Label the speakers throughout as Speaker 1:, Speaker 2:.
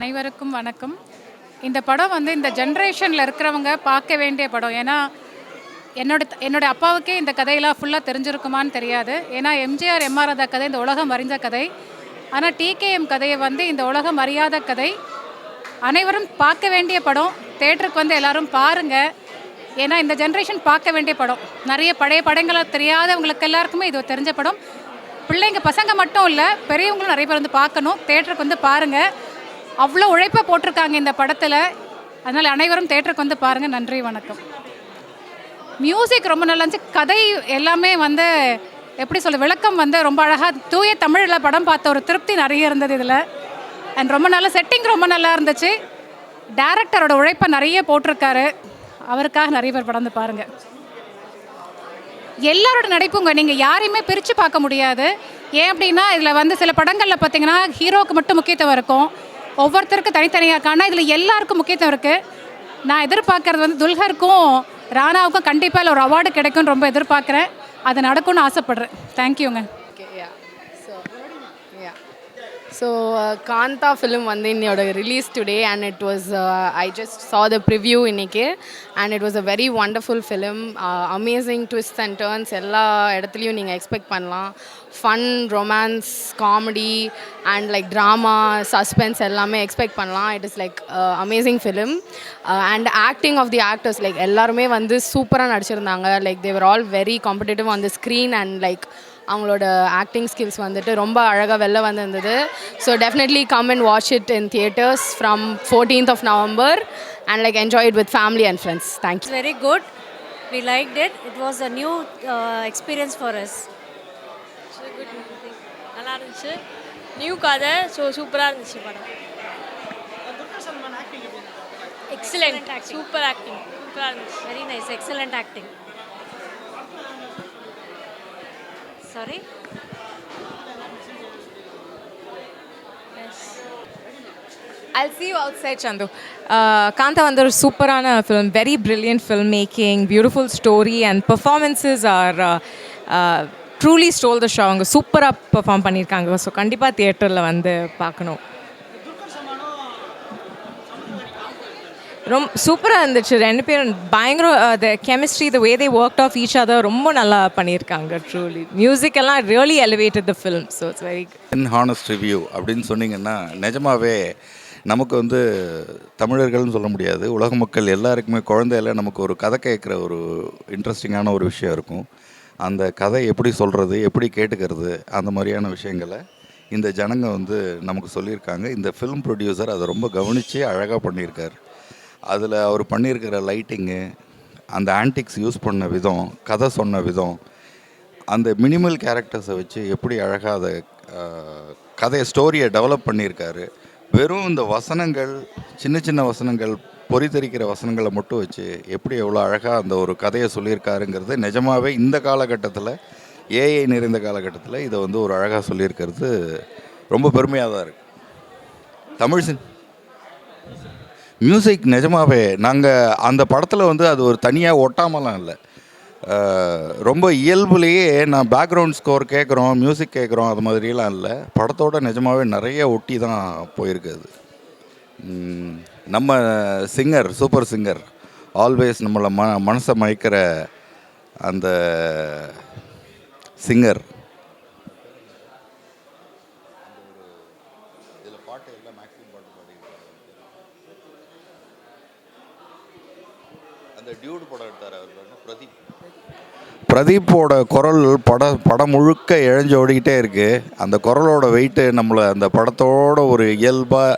Speaker 1: அனைவருக்கும் வணக்கம். இந்த படம் இந்த ஜென்ரேஷனில் இருக்கிறவங்க பார்க்க வேண்டிய படம். ஏன்னா என்னோட அப்பாவுக்கே இந்த கதையெல்லாம் ஃபுல்லாக தெரிஞ்சிருக்குமான்னு தெரியாது. ஏன்னா எம்ஜிஆர் எம்ஆர் ராதா கதை இந்த உலகம் அறிந்த கதை. ஆனால் டிகேஎம் கதையை இந்த உலகம் அறியாத கதை. அனைவரும் பார்க்க வேண்டிய படம். தேட்டருக்கு எல்லாரும் பாருங்கள். ஏன்னா இந்த ஜென்ரேஷன் பார்க்க வேண்டிய படம். நிறைய பழைய படங்களை தெரியாதவங்களுக்கு எல்லாருக்குமே இது தெரிஞ்ச படம். பிள்ளைங்க பசங்க மட்டும் இல்லை, பெரியவங்களும் நிறைய பேர் பார்க்கணும். தேட்டருக்கு பாருங்கள். அவ்வளோ உழைப்பாக போட்டிருக்காங்க இந்த படத்தில். அதனால் அனைவரும் தேட்டருக்கு பாருங்கள். நன்றி, வணக்கம். மியூசிக் ரொம்ப நல்லா இருந்துச்சு. கதை எல்லாமே எப்படி சொல்ல, விளக்கம் ரொம்ப அழகாக தூய தமிழில் படம் பார்த்த ஒரு திருப்தி நிறைய இருந்தது இதில். அண்ட் ரொம்ப நல்ல செட்டிங் ரொம்ப நல்லா இருந்துச்சு. டைரக்டரோட உழைப்பை நிறைய போட்டிருக்காரு. அவருக்காக நிறைய பேர் படம் பாருங்கள். எல்லாரோட நடிப்புங்க நீங்கள் யாரையுமே பிரித்து பார்க்க முடியாது. ஏன் அப்படின்னா இதில் சில படங்களில் பார்த்தீங்கன்னா ஹீரோவுக்கு மட்டும் முக்கியத்துவம் இருக்கும், ஒவ்வொருத்தருக்கு தனித்தனியாக இருக்கானா இதில் எல்லாருக்கும் முக்கியத்துவம் இருக்குது. நான் எதிர்பார்க்குறது துல்கருக்கும் ராணாவுக்கும் கண்டிப்பாக ஒரு அவார்டு கிடைக்கும்னு ரொம்ப எதிர்பார்க்குறேன். அது நடக்கும்னு ஆசைப்பட்றேன். தேங்க்யூங்க.
Speaker 2: So Kanta film innோட release today and it was I just saw the preview இன்னைக்கு and it was a very wonderful film. Amazing twists and turns எல்லா இடத்துலையும் நீங்கள் எக்ஸ்பெக்ட் பண்ணலாம். Fun, romance, comedy and like drama, suspense எல்லாமே expect பண்ணலாம். It is like amazing film and acting of the actors like எல்லாருமே சூப்பராக நடிச்சிருந்தாங்க. Like they were all very competitive on the screen and like அவங்களோட acting skills ரொம்ப அழகாக வெளில வந்திருந்தது. So definitely come and watch it in theatres from 14th of November and like enjoy it with family and friends. Thank you.
Speaker 3: Very good. We liked it. It was a new experience for us.
Speaker 4: Good movie, நல்லா இருந்துச்சு. New கதை, so சூப்பராக இருந்துச்சு படம். Excellent, super acting, சூப்பராக இருந்துச்சு.
Speaker 3: Very nice, excellent acting. Sorry?
Speaker 4: Yes.
Speaker 5: I'll see you outside, Chandu. Kanta ஒரு சூப்பரான film, very brilliant film making, beautiful story and performances R truly stole the show. அவங்க சூப்பராக பெர்ஃபார்ம் பண்ணியிருக்காங்க. ஸோ கண்டிப்பாக தியேட்டரில் பார்க்கணும். ரொம்ப சூப்பராக இருந்துச்சு. ரெண்டு பேரும் பயங்கர the chemistry, the way they work of each other ரொம்ப நல்லா பண்ணியிருக்காங்க. ட்ரூலி மியூசிக் எல்லாம் really elevated the film. So it's very
Speaker 6: in honest review அப்படின்னு சொன்னீங்கன்னா நிஜமாகவே நமக்கு தமிழர்கள்னு சொல்ல முடியாது, உலக மக்கள் எல்லாருக்குமே குழந்தையில நமக்கு ஒரு கதை கேட்குற ஒரு இன்ட்ரெஸ்டிங்கான ஒரு விஷயம் இருக்கும். அந்த கதை எப்படி சொல்கிறது, எப்படி கேட்டுக்கிறது, அந்த மாதிரியான விஷயங்களை இந்த ஜனங்க நமக்கு சொல்லியிருக்காங்க. இந்த ஃபிலிம் ப்ரொடியூசர் அதை ரொம்ப கவனித்து அழகாக பண்ணியிருக்கார். அதில் அவர் பண்ணியிருக்கிற லைட்டிங்கு, அந்த ஆன்டிக்ஸ் யூஸ் பண்ண விதம், கதை சொன்ன விதம், அந்த மினிமல் கேரக்டர்ஸை வச்சு எப்படி அழகாக அதை கதையை ஸ்டோரியை டெவலப் பண்ணியிருக்காரு. வெறும் இந்த வசனங்கள், சின்ன சின்ன வசனங்கள், பொறித்தரிக்கிற வசனங்களை மட்டும் வச்சு எப்படி எவ்வளோ அழகாக அந்த ஒரு கதையை சொல்லியிருக்காருங்கிறது நிஜமாகவே இந்த காலகட்டத்தில், ஏஐ நிறைந்த காலகட்டத்தில் இதை ஒரு அழகாக சொல்லியிருக்கிறது ரொம்ப பெருமையாக தான் இருக்குது. தமிழ் மியூசிக் நிஜமாகவே நாங்கள் அந்த படத்தில் அது ஒரு தனியாக ஒட்டாமலாம் இல்லை, ரொம்ப இயல்புலேயே நான் பேக்ரவுண்ட் ஸ்கோர் கேட்குறோம், மியூசிக் கேட்குறோம், அது மாதிரிலாம் இல்லை. படத்தோடு நிஜமாகவே நிறைய ஒட்டி தான் போயிருக்குது. நம்ம சிங்கர், சூப்பர் சிங்கர், ஆல்வேஸ் நம்மளை மனசை மயக்கிற அந்த சிங்கர், அந்த டியூட் படம் எடுத்தார் அவர், பிரதீப்போட குரல் படம் முழுக்க இழஞ்சு ஓடிக்கிட்டே இருக்குது. அந்த குரலோட வெயிட்டு நம்மளை அந்த படத்தோட ஒரு இயல்பாக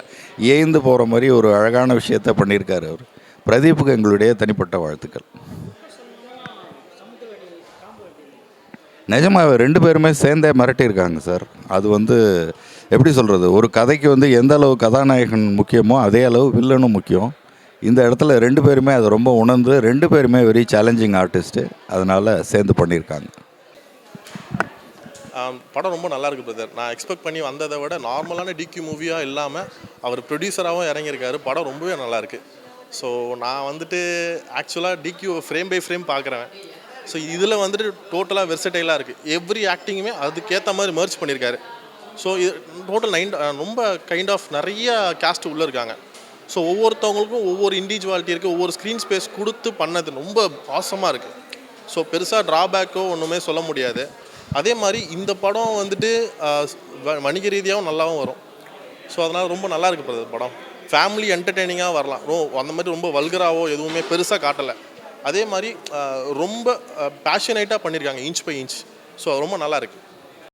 Speaker 6: ஏய்ந்து போகிற மாதிரி ஒரு அழகான விஷயத்த பண்ணியிருக்காரு அவர். பிரதீப்புக்கு எங்களுடைய தனிப்பட்ட வாழ்த்துக்கள். நிஜமாக ரெண்டு பேருமே சேர்ந்தே மிரட்டியிருக்காங்க சார். அது எப்படி சொல்கிறது, ஒரு கதைக்கு எந்த அளவு கதாநாயகன் முக்கியமோ அதே அளவு வில்லனும் முக்கியம். இந்த இடத்துல ரெண்டு பேருமே அதை ரொம்ப உணர்ந்து, ரெண்டு பேருமே வெரி சேலஞ்சிங் ஆர்டிஸ்ட்டு, அதனால் சேர்ந்து பண்ணியிருக்காங்க.
Speaker 7: படம் ரொம்ப நல்லா இருக்குது பிரதர். நான் எக்ஸ்பெக்ட் பண்ணி வந்ததை விட நார்மலான டிக்யூ மூவியாக இல்லாமல் அவர் ப்ரொடியூசராகவும் இறங்கியிருக்காரு. படம் ரொம்பவே நல்லாயிருக்கு. ஸோ நான் ஆக்சுவலாக டிக்யூ ஃப்ரேம் பை ஃப்ரேம் பார்க்குறேன். ஸோ இதில் டோட்டலாக வெர்சடைலாக இருக்குது. எவ்ரி ஆக்டிங்குமே அதுக்கேற்ற மாதிரி மர்ச் பண்ணியிருக்காரு. ஸோ இது டோட்டல் 9 ரொம்ப கைண்ட் ஆஃப் நிறைய கேஸ்ட் உள்ளே இருக்காங்க. ஸோ ஒவ்வொருத்தவங்களுக்கும் ஒவ்வொரு இண்டிவிஜுவாலிட்டி இருக்குது, ஒவ்வொரு ஸ்க்ரீன் ஸ்பேஸ் கொடுத்து பண்ணது ரொம்ப ஆசமாக இருக்குது. ஸோ பெருசாக ட்ராபேக்கோ ஒன்றுமே சொல்ல முடியாது. அதே மாதிரி இந்த படம் வந்துட்டு வணிக ரீதியாகவும் நல்லாவும் வரும். ஸோ அதனால் ரொம்ப நல்லா இருக்குது பிரதர் படம். ஃபேமிலி என்டர்டெய்னிங்காக வரலாம். அந்த மாதிரி ரொம்ப வல்கராவோ எதுவுமே பெருசாக காட்டலை. அதே மாதிரி ரொம்ப பேஷனேட்டாக பண்ணியிருக்காங்க இன்ச் பை இன்ச். ஸோ ரொம்ப நல்லா இருக்குது.